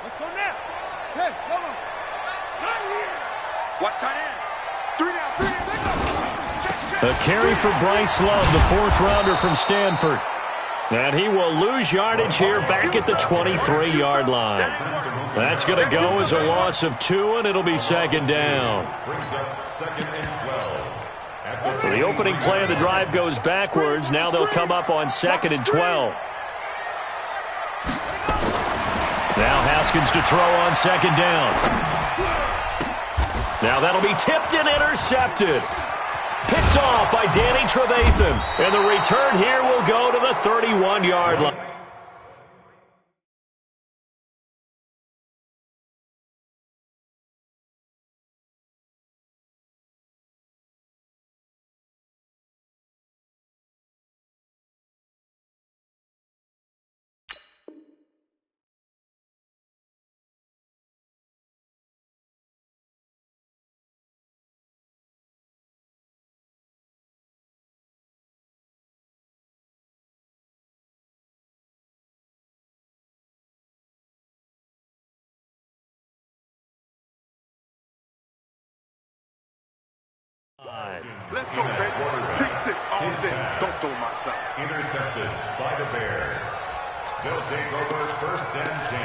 Let's go now. Hey, come on. Watch tight end. 3 down, 3 down. A carry for Bryce Love, the fourth-rounder from Stanford. And he will lose yardage here back at the 23-yard line. That's going to go as a loss of 2, and it'll be second down. So the opening play of the drive goes backwards. Now they'll come up on 2nd and 12. Now Haskins to throw on 2nd down. Now that'll be tipped and intercepted. Picked off by Danny Trevathan. And the return here will go to the 31-yard line. Let's go, baby. Pick 6 all day. Don't throw my side. Intercepted by the Bears. They'll take over 1st and 10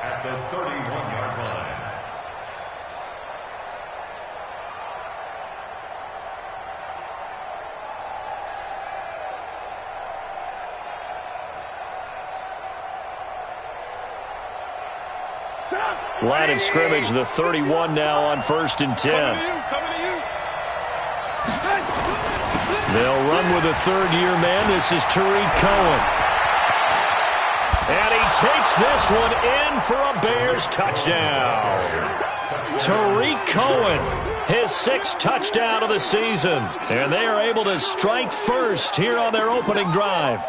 at the 31-yard line. Line of scrimmage, the 31 now on 1st and 10. They'll run with a third-year man. This is Tariq Cohen. And he takes this one in for a Bears touchdown. Tariq Cohen, his 6th touchdown of the season. And they are able to strike first here on their opening drive.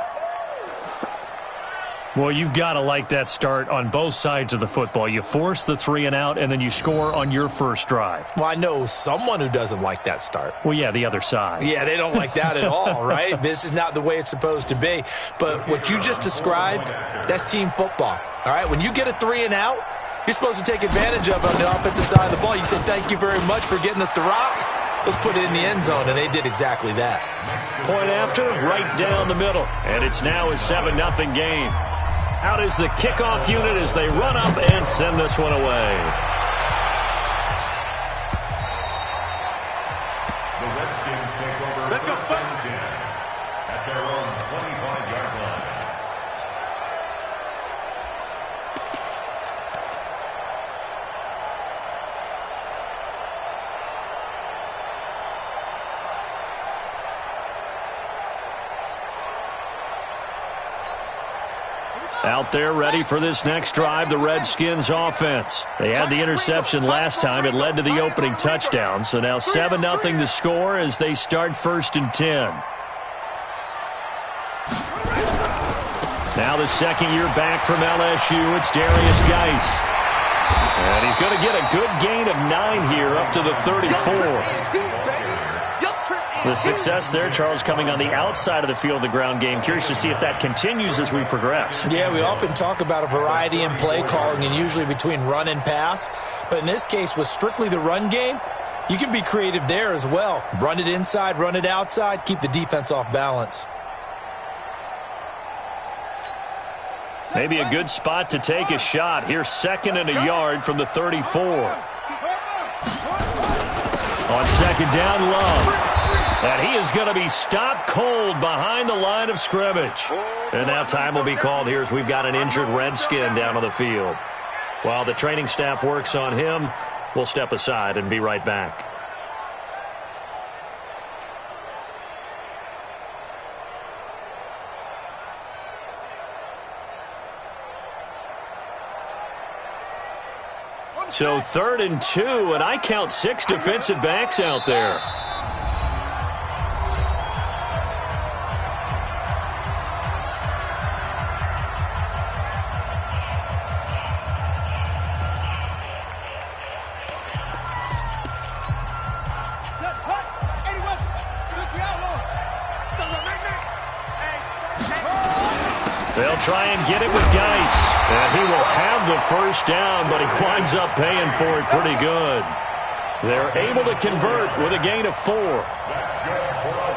Well, you've got to like that start on both sides of the football. You force the 3 and out, and then you score on your first drive. Well, I know someone who doesn't like that start. Well, yeah, the other side. Yeah, they don't like that at all, right? This is not the way it's supposed to be. But what you just described, that's team football, all right? When you get a 3 and out, you're supposed to take advantage of it on the offensive side of the ball. You say, thank you very much for getting us the rock. Let's put it in the end zone, and they did exactly that. Point after, right down the middle. And it's now a 7-0 game. Out is the kickoff unit as they run up and send this one away. The Redskins take over 1st and 10 at their own 25-yard line. Out there ready for this next drive, the Redskins offense. They had the interception last time. It led to the opening touchdown. So now 7-0 to score as they start 1st and 10. Now the 2nd year back from LSU, it's Darius Geis. And he's going to get a good gain of 9 here up to the 34. The success there, Charles, coming on the outside of the field, the ground game. Curious to see if that continues as we progress. Yeah, we often talk about a variety in play calling and usually between run and pass. But in this case, with strictly the run game, you can be creative there as well. Run it inside, run it outside, keep the defense off balance. Maybe a good spot to take a shot. Here's 2nd and a yard from the 34. On 2nd down, Love. And he is going to be stopped cold behind the line of scrimmage. And now time will be called here as we've got an injured Redskin down on the field. While the training staff works on him, we'll step aside and be right back. So 3rd and 2, and I count 6 defensive backs out there. They'll try and get it with Geis. And he will have the first down, but he winds up paying for it pretty good. They're able to convert with a gain of 4.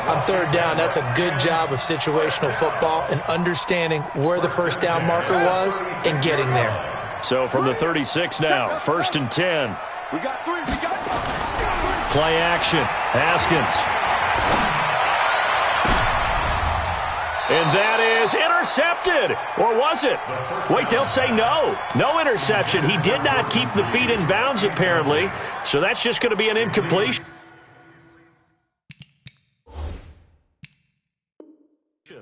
On third down, that's a good job of situational football and understanding where the first down marker was and getting there. So from the 36 now, 1st and 10. We got 3. We got 3. Play action. Haskins. And that is intercepted. Or was it? Wait, they'll say no. No interception. He did not keep the feet in bounds, apparently. So that's just going to be an incompletion.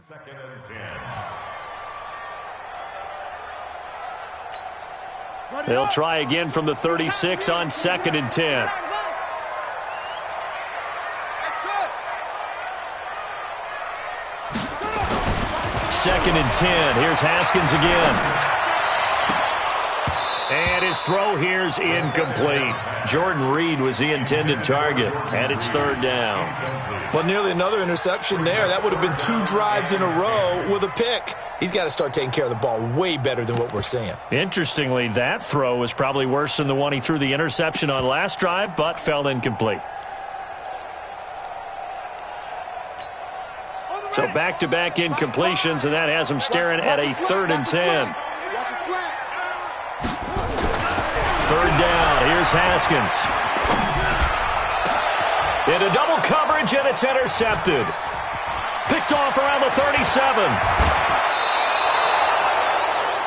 Second and 10. They'll try again from the 36 on 2nd and 10. Second and 10. Here's Haskins again. And his throw here's incomplete. Jordan Reed was the intended target, and it's 3rd down. Well, nearly another interception there. That would have been 2 drives in a row with a pick. He's got to start taking care of the ball way better than what we're seeing. Interestingly, that throw was probably worse than the one he threw the interception on last drive, but fell incomplete. So back-to-back incompletions, and that has him staring at a 3rd and 10. 3rd down. Here's Haskins. Into double coverage, and it's intercepted. Picked off around the 37.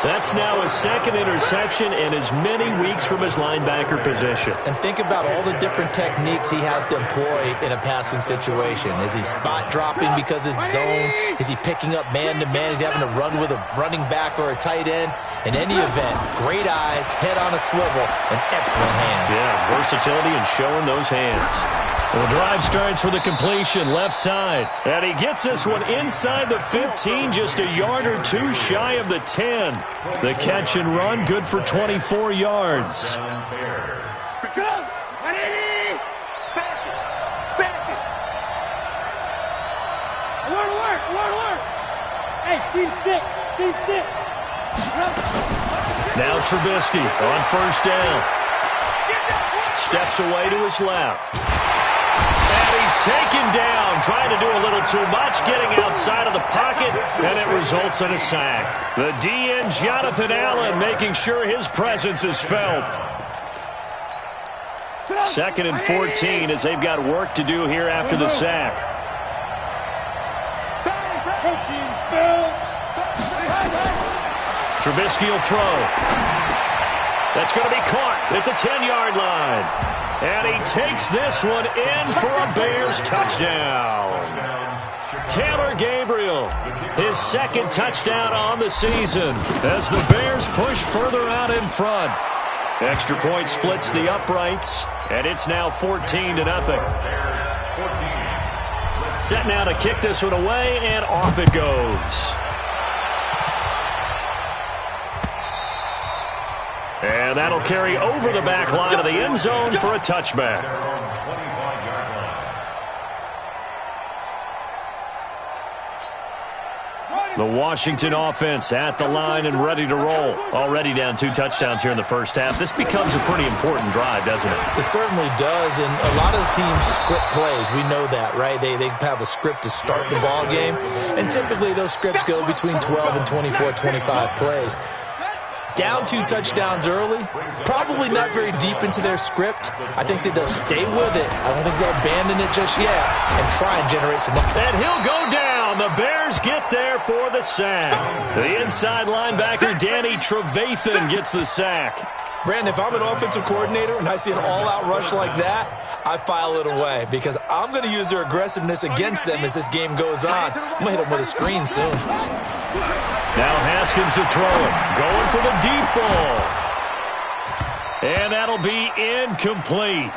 That's now his 2nd interception in as many weeks from his linebacker position. And think about all the different techniques he has to employ in a passing situation. Is he spot dropping because it's zone? Is he picking up man-to-man? Is he having to run with a running back or a tight end? In any event, great eyes, head on a swivel, and excellent hands. Yeah, versatility and showing those hands. The drive starts with a completion left side. And he gets this one inside the 15, just a yard or 2 shy of the 10. The catch and run, good for 24 yards. Hey, team 6, team 6. Now Trubisky on 1st down. Steps away to his left. And he's taken down, trying to do a little too much, getting outside of the pocket, and it results in a sack. The DN, Jonathan Allen, making sure his presence is felt. 2nd and 14 as they've got work to do here after the sack. Trubisky will throw. That's going to be caught at the 10-yard line. And he takes this one in for a Bears touchdown. Taylor Gabriel, his 2nd touchdown on the season as the Bears push further out in front. Extra point splits the uprights, and it's now 14-0. Set now to kick this one away, and off it goes. And that'll carry over the back line of the end zone for a touchback. The Washington offense at the line and ready to roll. Already down 2 touchdowns here in the first half. This becomes a pretty important drive, doesn't it? It certainly does, and a lot of the teams script plays. We know that, right? They have a script to start the ball game, and typically those scripts go between 12 and 24, 25 plays. Down 2 touchdowns early, probably not very deep into their script. I think that they'll stay with it. I don't think they'll abandon it just yet and try and generate some. And he'll go down. The Bears get there for the sack. The inside linebacker, Danny Trevathan, gets the sack. Brandon, if I'm an offensive coordinator and I see an all-out rush like that, I file it away because I'm going to use their aggressiveness against them as this game goes on. I'm going to hit them with a screen soon. Now Haskins to throw it. Going for the deep ball. And that'll be incomplete.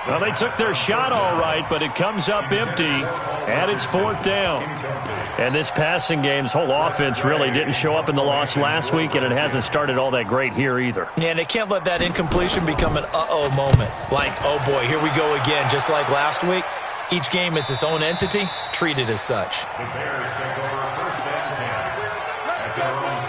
Well, they took their shot all right, but it comes up empty, and it's 4th down. And this passing game's whole offense really didn't show up in the loss last week, and it hasn't started all that great here either. Yeah, and they can't let that incompletion become an uh-oh moment. Like, oh boy, here we go again, just like last week. Each game is its own entity, treated as such. The Bears take over 1st and 10 at their own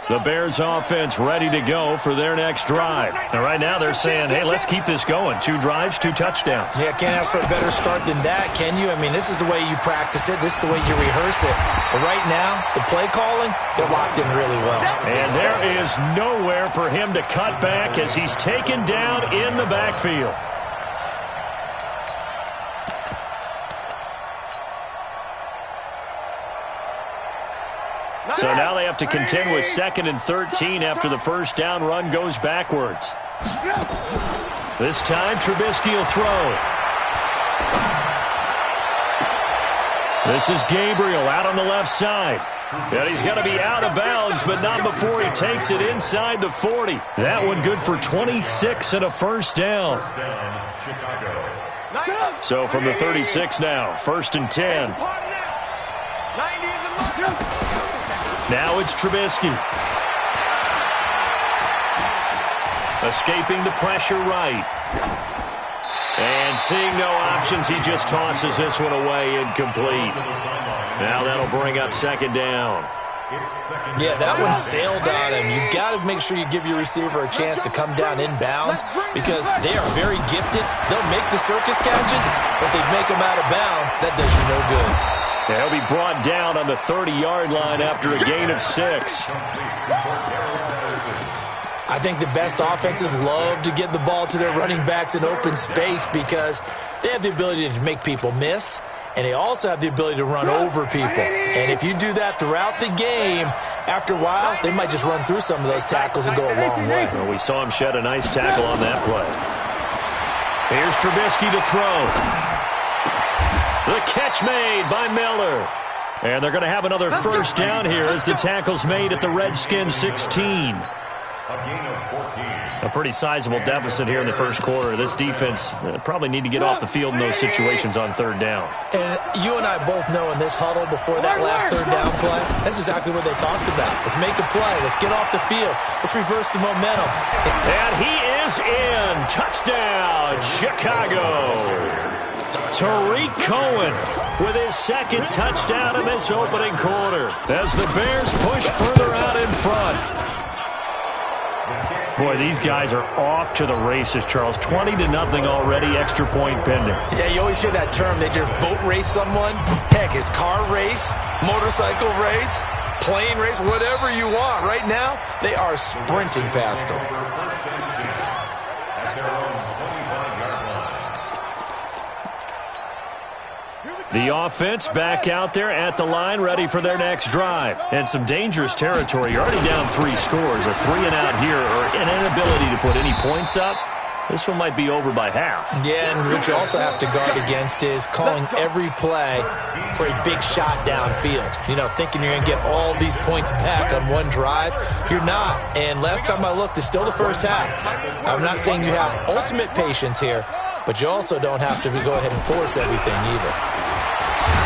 The Bears offense ready to go for their next drive. And right now they're saying, hey, let's keep this going. 2 drives, 2 touchdowns. Yeah, can't ask for a better start than that, can you? I mean, this is the way you practice it. This is the way you rehearse it. But right now, the play calling, they're locked in really well. And there is nowhere for him to cut back as he's taken down in the backfield. So now they have to contend with 2nd and 13 after the first down run goes backwards. This time, Trubisky will throw. This is Gabriel out on the left side. And he's going to be out of bounds, but not before he takes it inside the 40. That one good for 26 and a first down. So from the 36 now, 1st and 10. Now it's Trubisky. Escaping the pressure right. And seeing no options, he just tosses this one away incomplete. Now that'll bring up 2nd down. Yeah, that one sailed on him. You've got to make sure you give your receiver a chance to come down inbounds because they are very gifted. They'll make the circus catches, but they make them out of bounds. That does you no good. He'll be brought down on the 30-yard line after a gain of 6. I think the best offenses love to get the ball to their running backs in open space because they have the ability to make people miss, and they also have the ability to run over people. And if you do that throughout the game, after a while, they might just run through some of those tackles and go a long way. Well, we saw him shed a nice tackle on that play. Here's Trubisky to throw. The catch made by Miller. And they're going to have another first down here as the tackle's made at the Redskins 16. A pretty sizable deficit here in the first quarter. This defense probably need to get off the field in those situations on 3rd down. And you and I both know in this huddle before that last 3rd down play, that's exactly what they talked about. Let's make a play. Let's get off the field. Let's reverse the momentum. And he is in. Touchdown, Chicago. Tariq Cohen with his 2nd touchdown in this opening quarter as the Bears push further out in front. Boy, these guys are off to the races, Charles. 20-0 already, extra point pending. Yeah, you always hear that term. They just boat race someone. Heck, it's car race, motorcycle race, plane race, whatever you want. Right now, they are sprinting past them. The offense back out there at the line, ready for their next drive. And some dangerous territory. You're already down 3 scores. A 3-and-out here or an inability to put any points up. This one might be over by half. Yeah, and what you also have to guard against is calling every play for a big shot downfield. You know, thinking you're going to get all these points back on one drive. You're not. And last time I looked, it's still the first half. I'm not saying you have ultimate patience here, but you also don't have to go ahead and force everything either.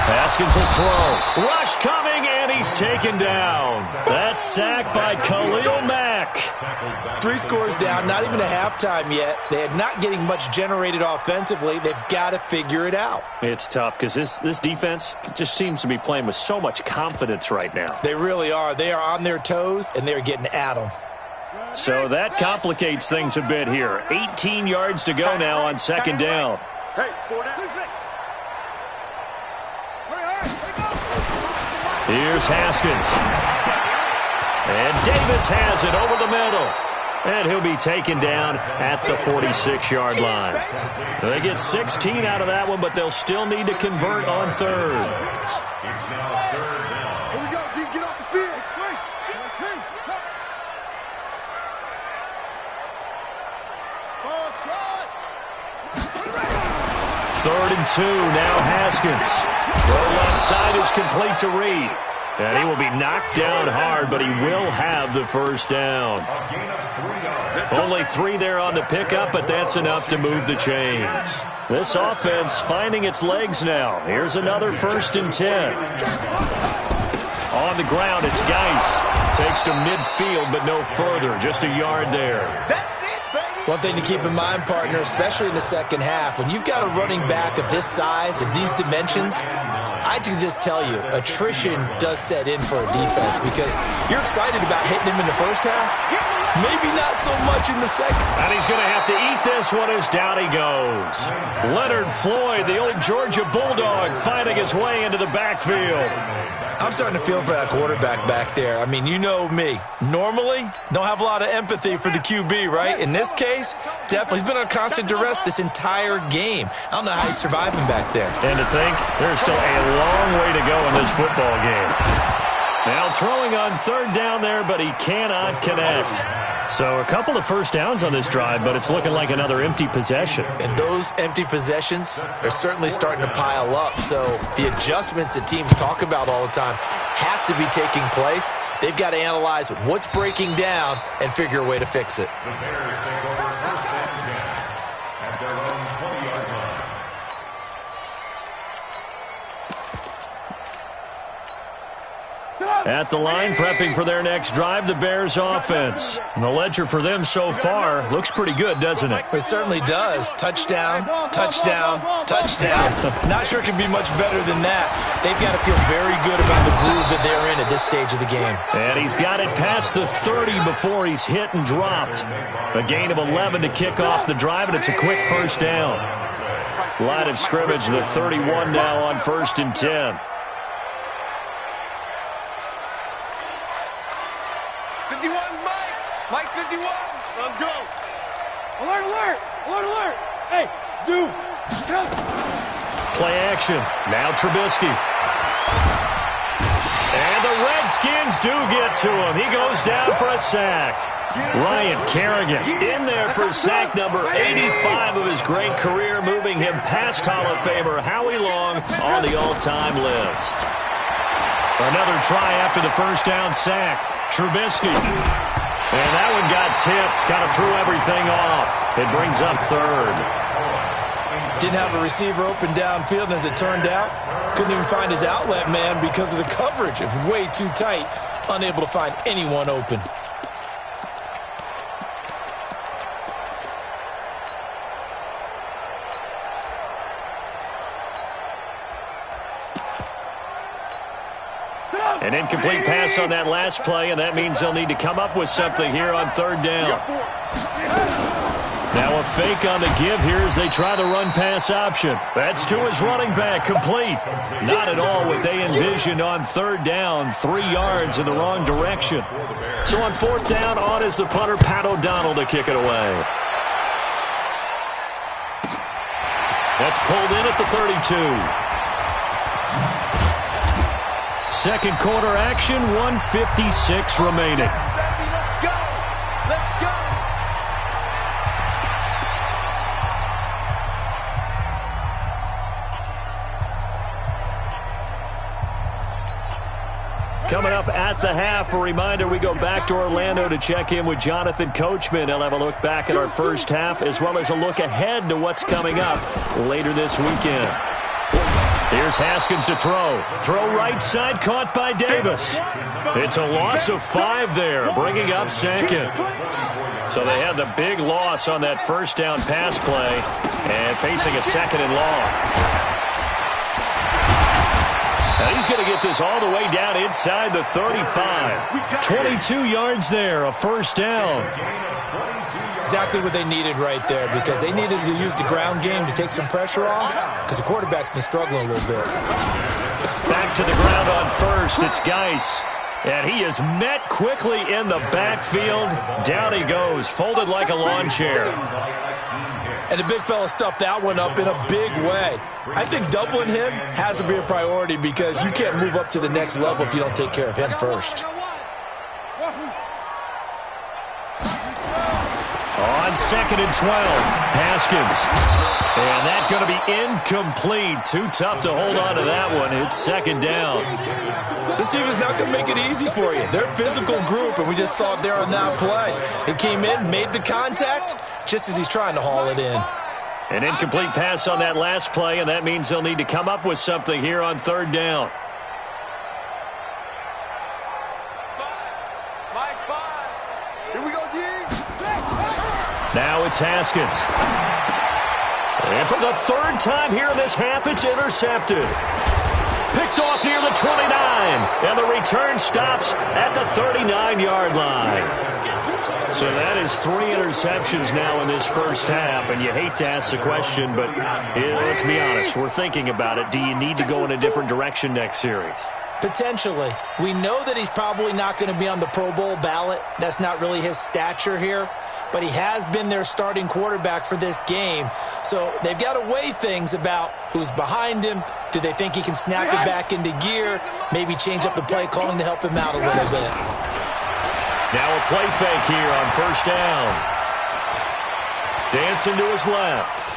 Haskins will throw. Rush coming, and he's taken down. That's sacked by Khalil Mack. 3 scores down, not even a halftime yet. They're not getting much generated offensively. They've got to figure it out. It's tough because this defense just seems to be playing with so much confidence right now. They really are. They are on their toes, and they're getting at them. So that complicates things a bit here. 18 yards to go now on 2nd down. Hey, 4 down. Here's Haskins. And Davis has it over the middle. And he'll be taken down at the 46-yard line. They get 16 out of that one, but they'll still need to convert on 3rd. It's now 3rd down. Here we go, G. Get off the field. 3rd and 2, now Haskins. The left side is complete to Reed. And he will be knocked down hard, but he will have the first down. Only 3 there on the pickup, but that's enough to move the chains. This offense finding its legs now. Here's another 1st and 10. On the ground, it's Geis. Takes to midfield, but no further. Just a yard there. One thing to keep in mind, partner, especially in the second half, when you've got a running back of this size and these dimensions, I can just tell you, attrition does set in for a defense because you're excited about hitting him in the first half. Maybe not so much in the second. And he's going to have to eat this one as down he goes. Leonard Floyd, the old Georgia Bulldog, finding his way into the backfield. I'm starting to feel for that quarterback back there. I mean, you know me. Normally, don't have a lot of empathy for the QB, right? In this case, definitely. He's been under constant duress this entire game. I don't know how he's surviving back there. And to think, there's still a long way to go in this football game. Now throwing on third down there, but he cannot connect. So a couple of first downs on this drive, but it's looking like another empty possession. And those empty possessions are certainly starting to pile up. So the adjustments that teams talk about all the time have to be taking place. They've got to analyze what's breaking down and figure a way to fix it. The Bears take over first and 10 at their own 20-yard line. At the line, prepping for their next drive, the Bears offense. And the ledger for them so far looks pretty good, doesn't it? It certainly does. Touchdown, touchdown, touchdown. Not sure it can be much better than that. They've got to feel very good about the groove that they're in at this stage of the game. And he's got it past the 30 before he's hit and dropped. A gain of 11 to kick off the drive, and it's a quick first down. Line of scrimmage, the 31 now on 1st and 10. 51, Mike 51. Let's go. Alert, alert, alert, alert. Hey, zoom. Come. Play action. Now Trubisky. And the Redskins do get to him. He goes down for a sack. Ryan Kerrigan in there for sack number 85 of his great career, moving him past Hall of Famer Howie Long on the all-time list. Another try after the first down sack. Trubisky. And that one got tipped. Kind of threw everything off. It brings up third. Didn't have a receiver open downfield, and as it turned out, couldn't even find his outlet man because of the coverage. It was way too tight. Unable to find anyone open. An incomplete pass on that last play, and that means they'll need to come up with something here on third down. Now a fake on the give here as they try the run-pass option. That's to his running back, complete. Not at all what they envisioned on third down, 3 yards in the wrong direction. So on fourth down, on is the punter, Pat O'Donnell, to kick it away. That's pulled in at the 32. Second quarter action, 1:56 remaining. Let's go. Let's go. Coming up at the half, a reminder, we go back to Orlando to check in with Jonathan Coachman. He'll have a look back at our first half as well as a look ahead to what's coming up later this weekend. Here's Haskins to throw. Throw right side, caught by Davis. It's a loss of 5 there, bringing up second. So they had the big loss on that first down pass play and facing a second and long. Now he's going to get this all the way down inside the 35. 22 yards there, a first down. Exactly what they needed right there, because they needed to use the ground game to take some pressure off, because the quarterback's been struggling a little bit. Back to the ground on first. It's Geis. And he is met quickly in the backfield. Down he goes, folded like a lawn chair. And the big fella stuffed that one up in a big way. I think doubling him has to be a priority, because you can't move up to the next level if you don't take care of him first. On second and 12, Haskins. And that's going to be incomplete. Too tough to hold on to that one. It's second down. This team is not going to make it easy for you. They're a physical group, and we just saw it there on that play. They came in, made the contact, just as he's trying to haul it in. An incomplete pass on that last play, and that means they'll need to come up with something here on third down. Now it's Haskins. And for the third time here in this half, it's intercepted. Picked off near the 29. And the return stops at the 39-yard line. So that is 3 interceptions now in this first half, and you hate to ask the question, but let's be honest, we're thinking about it. Do you need to go in a different direction next series? Potentially. We know that he's probably not going to be on the Pro Bowl ballot. That's not really his stature here, but he has been their starting quarterback for this game. So they've got to weigh things about who's behind him. Do they think he can snap it back into gear? Maybe change up the play calling to help him out a little bit. Now a play fake here on first down. Dancing to his left.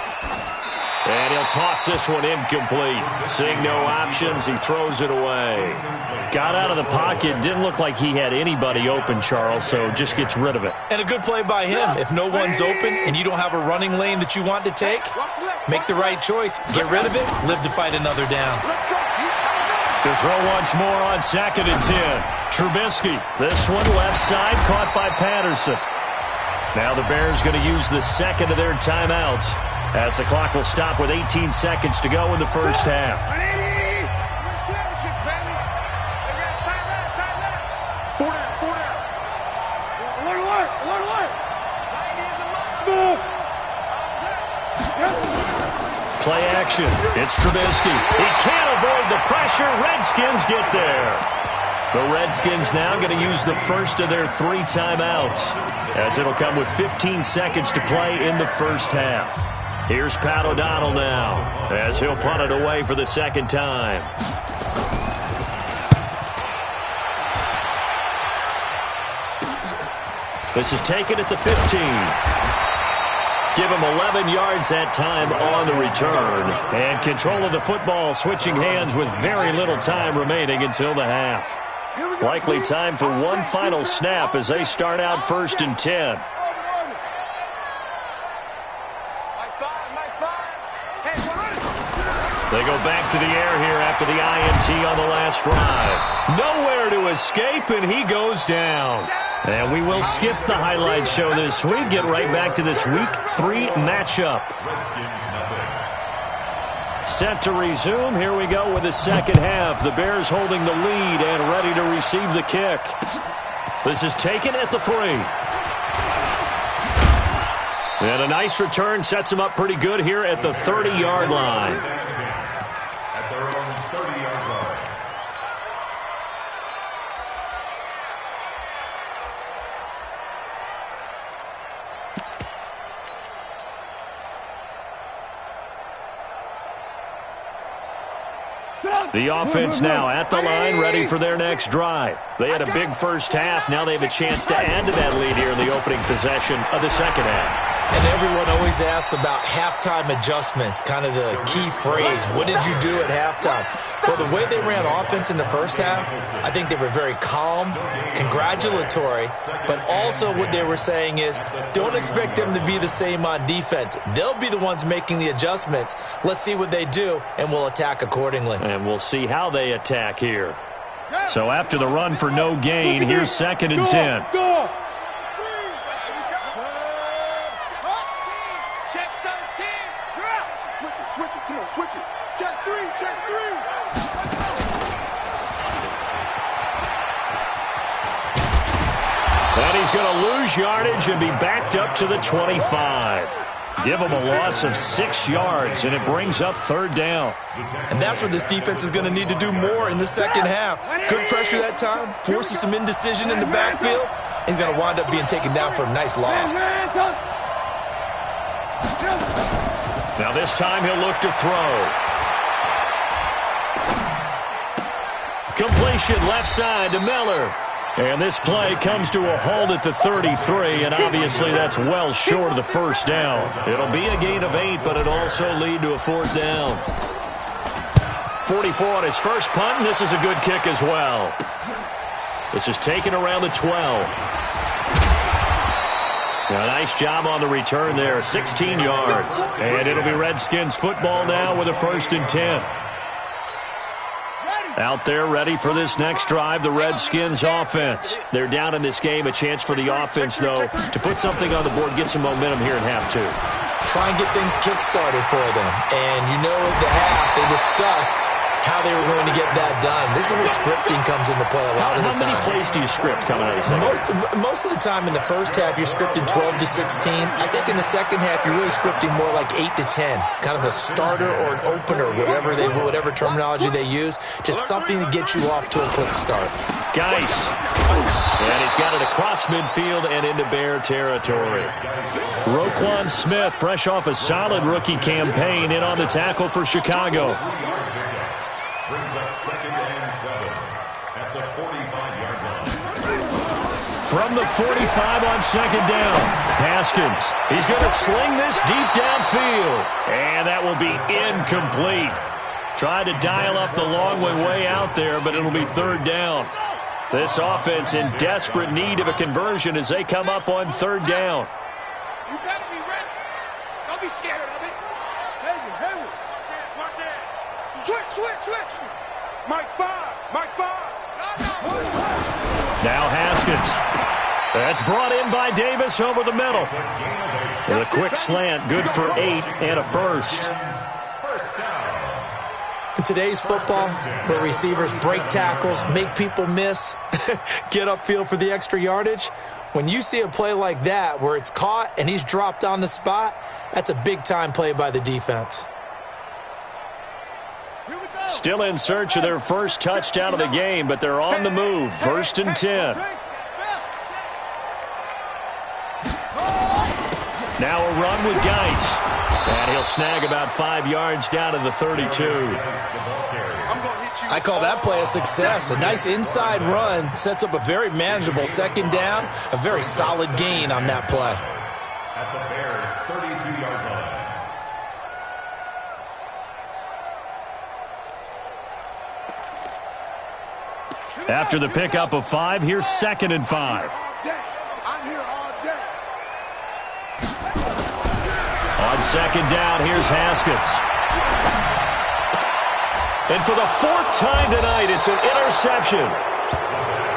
And he'll toss this one incomplete. Seeing no options, he throws it away. Got out of the pocket. Didn't look like he had anybody open, Charles, so just gets rid of it. And a good play by him. If no one's open and you don't have a running lane that you want to take, make the right choice. Get rid of it. Live to fight another down. To throw once more on 2nd and 10. Trubisky. This one left side caught by Patterson. Now the Bears going to use the second of their timeouts as the clock will stop with 18 seconds to go in the first half. Play action. It's Trubisky. He can't avoid the pressure. Redskins get there. The Redskins now going to use the first of their 3 timeouts, as it'll come with 15 seconds to play in the first half. Here's Pat O'Donnell now, as he'll punt it away for the second time. This is taken at the 15. Give him 11 yards that time on the return. And control of the football switching hands with very little time remaining until the half. Likely time for one final snap as they start out 1st and 10. They go back to the air here after the INT on the last drive. Nowhere to escape, and he goes down. And we will skip the highlight show this week. Get right back to this Week 3 matchup. Set to resume. Here we go with the second half. The Bears holding the lead and ready to receive the kick. This is taken at the 3. And a nice return sets him up pretty good here at the 30-yard line. At their own 30-yard line. The offense now at the line, ready for their next drive. They had a big first half. Now they have a chance to add to that lead here in the opening possession of the second half. And everyone always asks about halftime adjustments, kind of the key phrase. What did you do at halftime? Well, the way they ran offense in the first half, I think they were very calm, congratulatory, but also what they were saying is don't expect them to be the same on defense. They'll be the ones making the adjustments. Let's see what they do, and we'll attack accordingly. And we'll see how they attack here. So after the run for no gain, here's 2nd and 10. Go! Switch it, come on, switch it. Check 3, check 3. And he's going to lose yardage and be backed up to the 25. Give him a loss of 6 yards, and it brings up 3rd down. And that's what this defense is going to need to do more in the second half. Good pressure that time, forces some indecision in the backfield. He's going to wind up being taken down for a nice loss. Now this time he'll look to throw. Completion left side to Miller. And this play comes to a halt at the 33, and obviously that's well short of the first down. It'll be a gain of 8, but it'll also lead to a 4th down. 44 on his first punt, and this is a good kick as well. This is taken around the 12. A nice job on the return there, 16 yards. And it'll be Redskins football now with a 1st and 10. Out there ready for this next drive, the Redskins offense. They're down in this game. A chance for the offense, though, to put something on the board, get some momentum here in half 2. Try and get things kick-started for them. And you know at the half they discussed how they were going to get that done. This is where scripting comes into play a lot of the time. How many plays do you script coming out of the second? Most of the time in the first half, you're scripting 12 to 16. I think in the second half, you're really scripting more like 8 to 10. Kind of a starter or an opener, whatever terminology they use. Just something to get you off to a quick start. Geis. And he's got it across midfield and into Bear territory. Roquan Smith, fresh off a solid rookie campaign, in on the tackle for Chicago. Brings up 2nd and 7 at the 45-yard line. From the 45 on 2nd down, Haskins. He's going to sling this deep downfield. And that will be incomplete. Tried to dial up the long way out there, but it'll be 3rd down. This offense in desperate need of a conversion as they come up on 3rd down. You better be ready. Don't be scared of it. Hey. Watch it. Switch. Mike 5. Now Haskins. That's brought in by Davis over the middle. With a quick slant, good for 8 and a first. In today's football, where receivers break tackles, make people miss, get upfield for the extra yardage, when you see a play like that where it's caught and he's dropped on the spot, that's a big-time play by the defense. Still in search of their first touchdown of the game, but they're on the move. 1st and 10. Now a run with Geis. And he'll snag about 5 yards down to the 32. I call that play a success. A nice inside run sets up a very manageable 2nd down. A very solid gain on that play. At the Bears' 32-yard line. After the pickup of 5, here's 2nd and 5. I'm here all day. On 2nd down, here's Haskins. And for the 4th time tonight, it's an interception.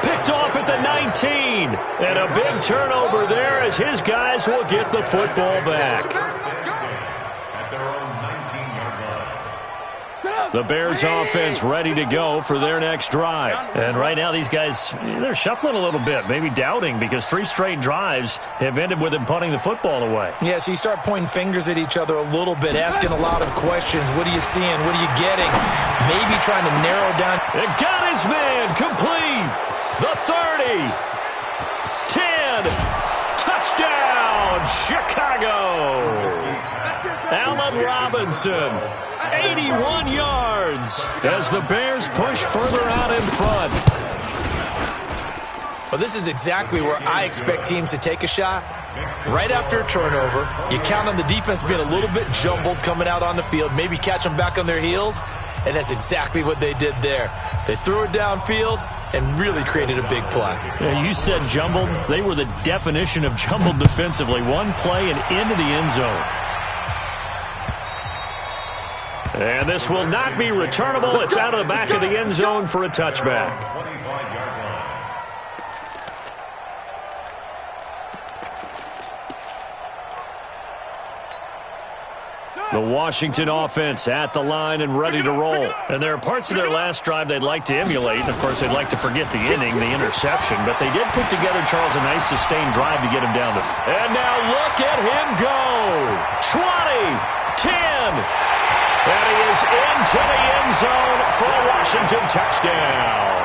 Picked off at the 19. And a big turnover there as his guys will get the football back. At their own 19-yard line. The Bears offense ready to go for their next drive. And right now these guys, they're shuffling a little bit, maybe doubting, because 3 straight drives have ended with them punting the football away. Yeah, so you start pointing fingers at each other a little bit, asking a lot of questions. What are you seeing? What are you getting? Maybe trying to narrow down. It got his man complete. The 30. 10. Touchdown, Chicago. Allen Robinson. 81 yards as the Bears push further out in front. Well, this is exactly where I expect teams to take a shot. Right after a turnover, you count on the defense being a little bit jumbled coming out on the field, maybe catch them back on their heels, and that's exactly what they did there. They threw it downfield and really created a big play. Yeah, you said jumbled. They were the definition of jumbled defensively. One play and into the end zone. And this will not be returnable. It's out of the back of the end zone for a touchback. 25-yard line. The Washington offense at the line and ready to roll. And there are parts of their last drive they'd like to emulate. Of course, they'd like to forget the inning, the interception. But they did put together, Charles, a nice sustained drive to get him down. And now look at him go. 20, 10. And he is into the end zone for a Washington touchdown.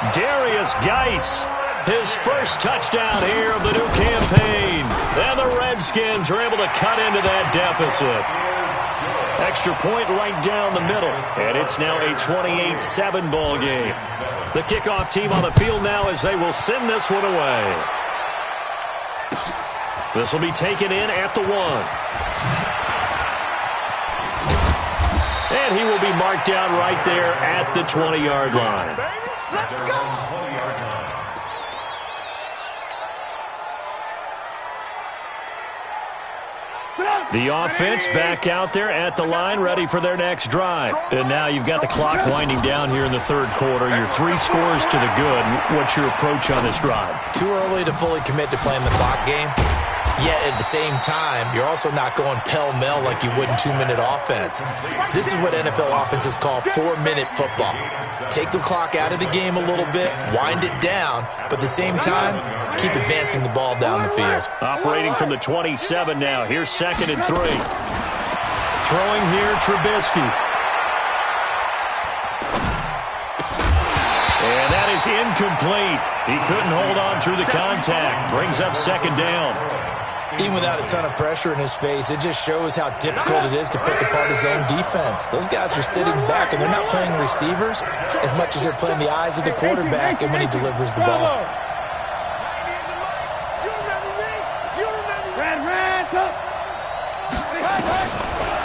Darius Geis, his first touchdown here of the new campaign. And the Redskins are able to cut into that deficit. Extra point right down the middle. And it's now a 28-7 ball game. The kickoff team on the field now as they will send this one away. This will be taken in at the 1. And he will be marked down right there at the 20-yard line. Let's go. The offense back out there at the line, ready for their next drive. And now you've got the clock winding down here in the 3rd quarter. You're 3 scores to the good. What's your approach on this drive? Too early to fully commit to playing the clock game. Yet at the same time, you're also not going pell-mell like you would in 2-minute offense. This is what NFL offenses call 4-minute football. Take the clock out of the game a little bit, wind it down, but at the same time, keep advancing the ball down the field. Operating from the 27 now. Here's 2nd and 3. Throwing here, Trubisky. And that is incomplete. He couldn't hold on through the contact. Brings up 2nd down. Even without a ton of pressure in his face, it just shows how difficult it is to pick apart his own defense. Those guys are sitting back, and they're not playing receivers as much as they're playing the eyes of the quarterback and when he delivers the ball.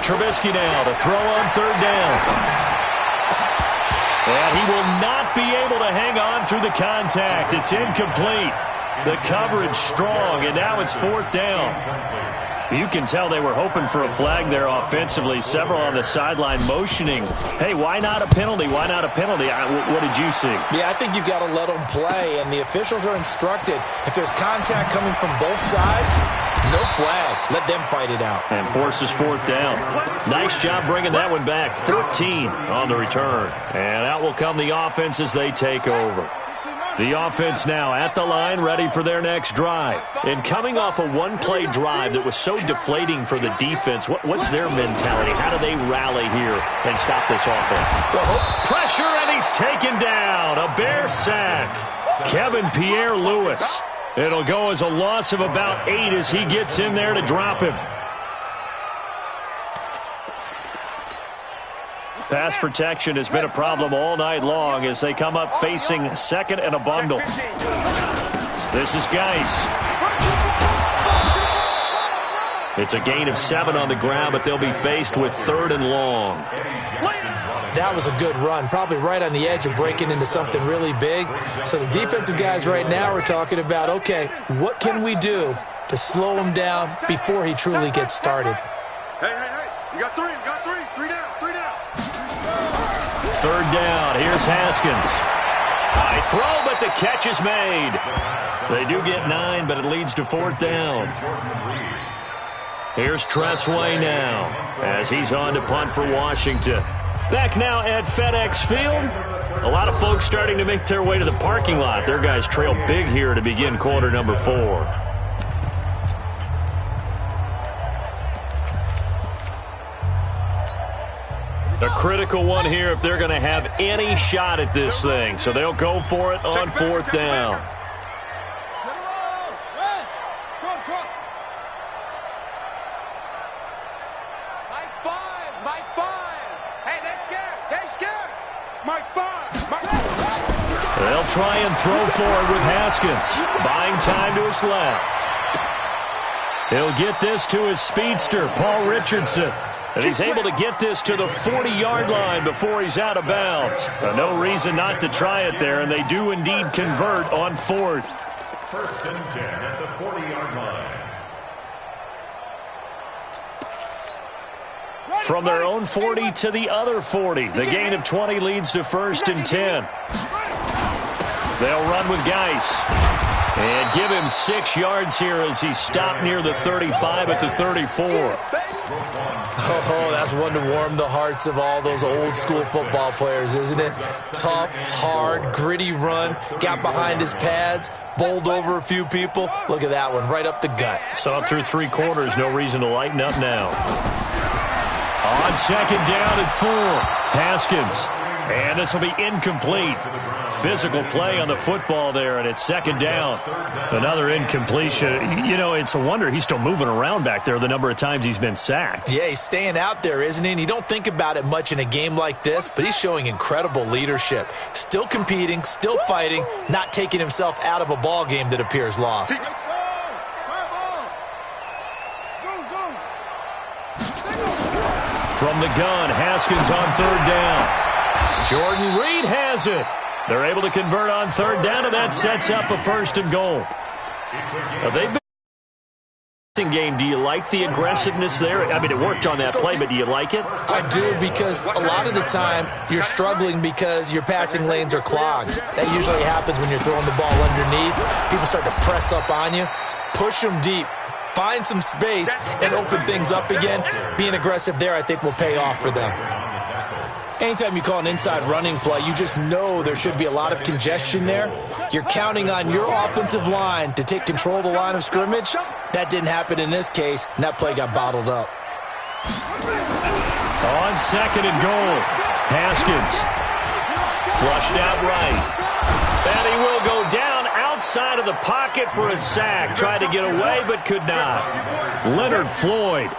Trubisky now to throw on 3rd down. And he will not be able to hang on through the contact. It's incomplete. The coverage strong, and now it's 4th down. You can tell they were hoping for a flag there offensively. Several on the sideline motioning. Hey, why not a penalty? Why not a penalty? What did you see? Yeah, I think you've got to let them play, and the officials are instructed. If there's contact coming from both sides, no flag. Let them fight it out. And forces 4th down. Nice job bringing that one back. 14 on the return. And out will come the offense as they take over. The offense now at the line, ready for their next drive. And coming off a one-play drive that was so deflating for the defense, what's their mentality? How do they rally here and stop this offense? Pressure, and he's taken down. A Bear sack. Kevin Pierre-Louis. It'll go as a loss of about 8 as he gets in there to drop him. Pass protection has been a problem all night long as they come up facing 2nd and a bundle. This is Geis. It's a gain of 7 on the ground, but they'll be faced with 3rd and long. That was a good run, probably right on the edge of breaking into something really big. So the defensive guys right now are talking about, okay, what can we do to slow him down before he truly gets started? Hey, you got 3, you got 3. 3 down, 3 down. 3rd down. Here's Haskins. High throw, but the catch is made. They do get 9, but it leads to 4th down. Here's Tressway now as he's on to punt for Washington. Back now at FedEx Field. A lot of folks starting to make their way to the parking lot. Their guys trail big here to begin quarter number 4. A critical one here if they're going to have any shot at this thing. So they'll go for it on 4th down. Mike 5. Hey, they're scared. Mike 5. They'll try and throw forward with Haskins. Buying time to his left. He'll get this to his speedster, Paul Richardson. And he's able to get this to the 40-yard line before he's out of bounds. No reason not to try it there, and they do indeed convert on 4th. 1st and 10 at the 40-yard line. From their own 40 to the other 40. The gain of 20 leads to 1st and 10. They'll run with Geis. And give him 6 yards here as he's stopped near the 35 at the 34. Oh, that's one to warm the hearts of all those old school football players, isn't it? Tough, hard, gritty run. Got behind his pads, bowled over a few people. Look at that one, right up the gut. Saw it through 3 quarters. No reason to lighten up now. On 2nd down at 4. Haskins. And this will be incomplete. Physical play on the football there, and it's 2nd down. Another incompletion. You know, it's a wonder he's still moving around back there the number of times he's been sacked. Yeah, he's staying out there, isn't he? And you don't think about it much in a game like this, but he's showing incredible leadership. Still competing, still fighting, not taking himself out of a ball game that appears lost. From the gun, Haskins on 3rd down. Jordan Reed has it. They're able to convert on 3rd down, and that sets up a 1st and goal. They've been game. Do you like the aggressiveness there? I mean, it worked on that play, but do you like it? I do, because a lot of the time you're struggling because your passing lanes are clogged. That usually happens when you're throwing the ball underneath. People start to press up on you. Push them deep. find some space and open things up again. Being aggressive there, I think, will pay off for them. Anytime you call an inside running play, you just know there should be a lot of congestion there. You're counting on your offensive line to take control of the line of scrimmage. That didn't happen in this case, and that play got bottled up. On 2nd and goal, Haskins. Flushed out right. And he will go down outside of the pocket for a sack. Tried to get away, but could not. Leonard Floyd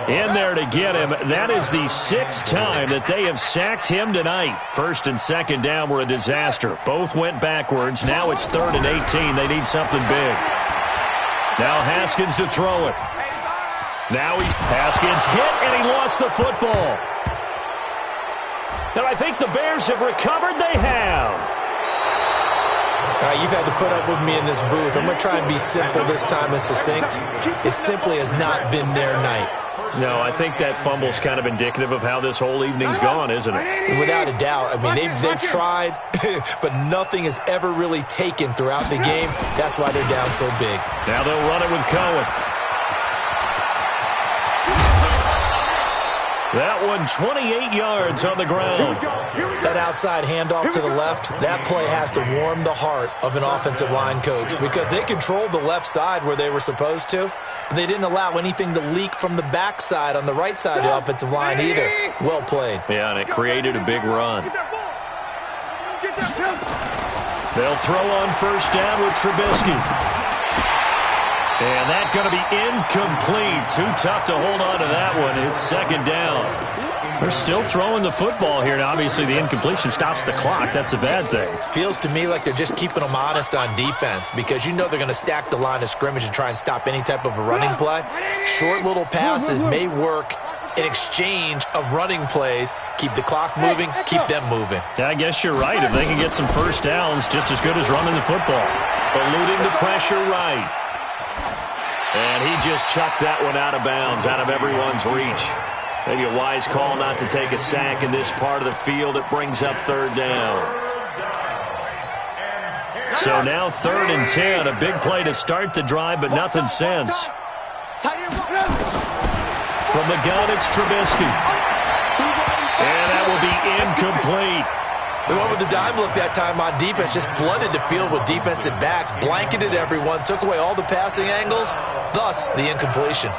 in there to get him. That is the 6th time that they have sacked him tonight. 1st and 2nd down were a disaster. Both went backwards. Now it's 3rd and 18. They need something big. Now Haskins to throw it. Now Haskins hit, and he lost the football. And I think the Bears have recovered. They have. All right, you've had to put up with me in this booth. I'm going to try and be simple this time and succinct. It simply has not been their night. No, I think that fumble's kind of indicative of how this whole evening's gone, isn't it? Without a doubt. I mean, they've tried, but nothing has ever really taken throughout the game. That's why they're down so big. Now they'll run it with Cohen. That one 28 yards on the ground. That outside handoff to the left, that play has to warm the heart of an offensive line coach because they controlled the left side where they were supposed to. But they didn't allow anything to leak from the backside on the right side of the offensive line either. Well played. Yeah, and it created a big run. They'll throw on 1st down with Trubisky. And that's going to be incomplete. Too tough to hold on to that one. It's 2nd down. They're still throwing the football here. Now, obviously, the incompletion stops the clock. That's a bad thing. Feels to me like they're just keeping them honest on defense because you know they're going to stack the line of scrimmage and try and stop any type of a running play. Short little passes may work in exchange of running plays. Keep the clock moving, keep them moving. I guess you're right. If they can get some 1st downs, just as good as running the football. Eluding the pressure right. And he just chucked that one out of bounds, out of everyone's reach. Maybe a wise call not to take a sack in this part of the field. It brings up 3rd down. So now 3rd and 10. A big play to start the drive, but nothing since. From the gun, it's Trubisky. And that will be incomplete. They went with the dime look that time on defense, just flooded the field with defensive backs, blanketed everyone, took away all the passing angles, thus the incompletion.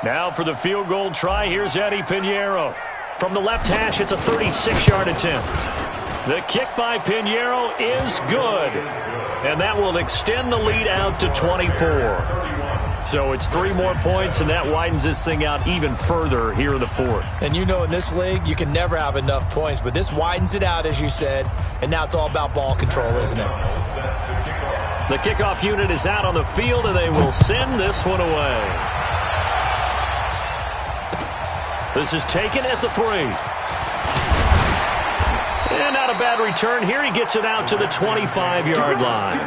Now for the field goal try, here's Eddie Pinheiro. From the left hash, it's a 36-yard attempt. The kick by Pinheiro is good, and that will extend the lead out to 24. So it's 3 more points, and that widens this thing out even further here in the 4th. And you know in this league, you can never have enough points, but this widens it out, as you said, and now it's all about ball control, isn't it? The kickoff unit is out on the field, and they will send this one away. This is taken at the 3. And not a bad return here. He gets it out to the 25-yard line.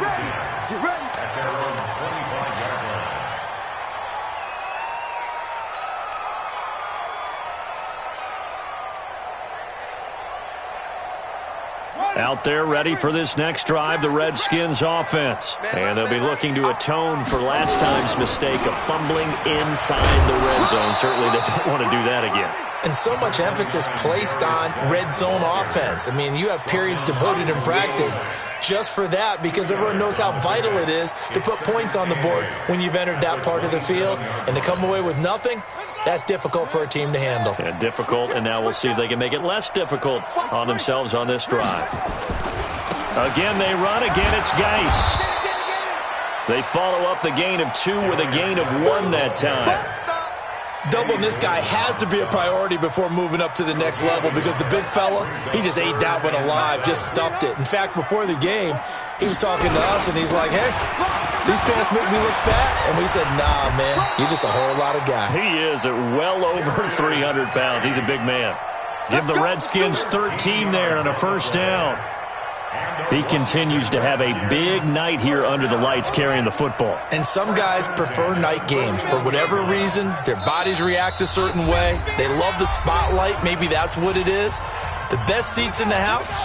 Out there ready for this next drive, the Redskins offense. And they'll be looking to atone for last time's mistake of fumbling inside the red zone. Certainly they don't want to do that again. And so much emphasis placed on red zone offense. I mean, you have periods devoted in practice just for that because everyone knows how vital it is to put points on the board when you've entered that part of the field. And to come away with nothing, that's difficult for a team to handle. Yeah, difficult, and now we'll see if they can make it less difficult on themselves on this drive. Again, they run. Again, it's Geis. They follow up the gain of 2 with a gain of 1 that time. Doubling this guy has to be a priority before moving up to the next level because the big fella, he just ate that one alive, just stuffed it. In fact, before the game, he was talking to us, and he's like, hey, these pants make me look fat. And we said, nah, man, you're just a whole lot of guy. He is at well over 300 pounds. He's a big man. Give the Redskins 13 there on a 1st down. He continues to have a big night here under the lights carrying the football. And some guys prefer night games. For whatever reason, their bodies react a certain way. They love the spotlight. Maybe that's what it is. The best seats in the house,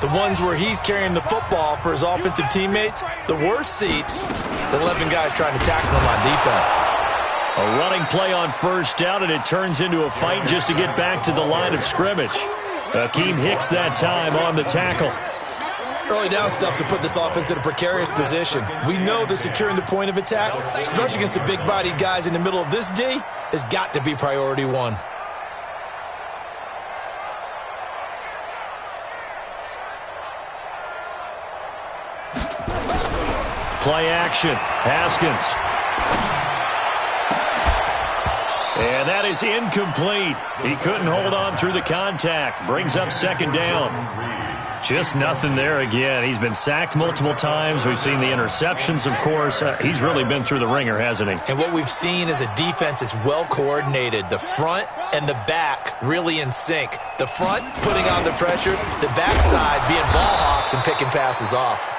The ones where he's carrying the football for his offensive teammates, the worst seats, the 11 guys trying to tackle him on defense. A running play on first down, and it turns into a fight just to get back to the line of scrimmage. Akeem Hicks that time on the tackle. Early down stuff to put this offense in a precarious position. We know that securing the point of attack, especially against the big-bodied guys in the middle of this D, has got to be priority one. Play action. Haskins. And that is incomplete. He couldn't hold on through the contact. Brings up second down. Just nothing there again. He's been sacked multiple times. We've seen the interceptions, of course. He's really been through the ringer, hasn't he? And what we've seen is a defense that's well coordinated. The front and the back really in sync. The front putting on the pressure. The backside being ball hawks and picking passes off.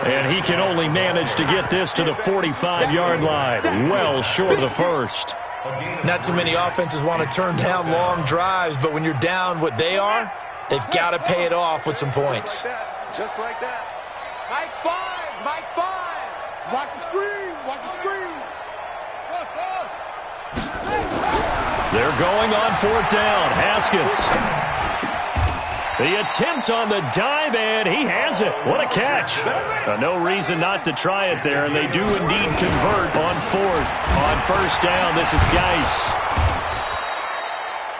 And he can only manage to get this to the 45-yard line. Well short of the first. Not too many offenses want to turn down long drives, but when you're down what they are, they've got to pay it off with some points. Just like that. Mike 5. Mike 5. Watch the screen. Watch the screen. They're going on fourth down. Haskins. The attempt on the dive, and he has it. What a catch. No reason not to try it there, and they do indeed convert on fourth. On first down, this is Geis.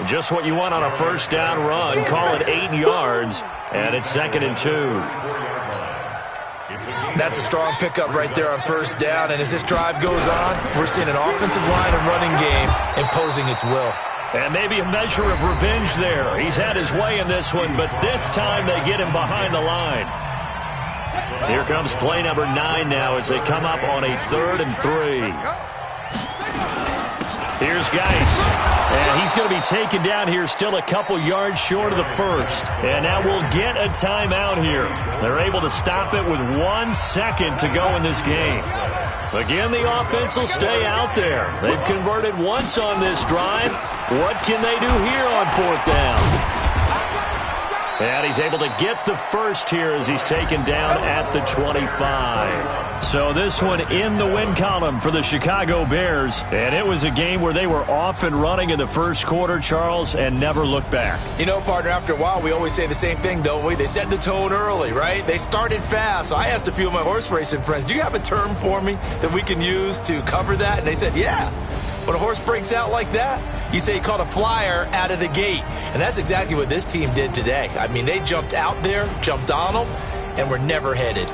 Just what you want on a first down run. Call it 8 yards, and it's 2nd and 2. That's a strong pickup right there on first down, and as this drive goes on, we're seeing an offensive line and running game imposing its will. And maybe a measure of revenge there. He's had his way in this one, but this time they get him behind the line. Here comes play number 9 now as they come up on a 3rd and 3. Here's Geis. And he's going to be taken down here still a couple yards short of the first. And now we'll get a timeout here. They're able to stop it with 1 second to go in this game. Again, the offense will stay out there. They've converted once on this drive. What can they do here on fourth down? And he's able to get the first here as he's taken down at the 25. So this one in the win column for the Chicago Bears. And it was a game where they were off and running in the first quarter, Charles, and never looked back. You know, partner, after a while, we always say the same thing, don't we? They set the tone early, right? They started fast. So I asked a few of my horse racing friends, do you have a term for me that we can use to cover that? And they said, yeah. When a horse breaks out like that, you say he caught a flyer out of the gate. And that's exactly what this team did today. I mean, they jumped out there, jumped on them, and were never headed.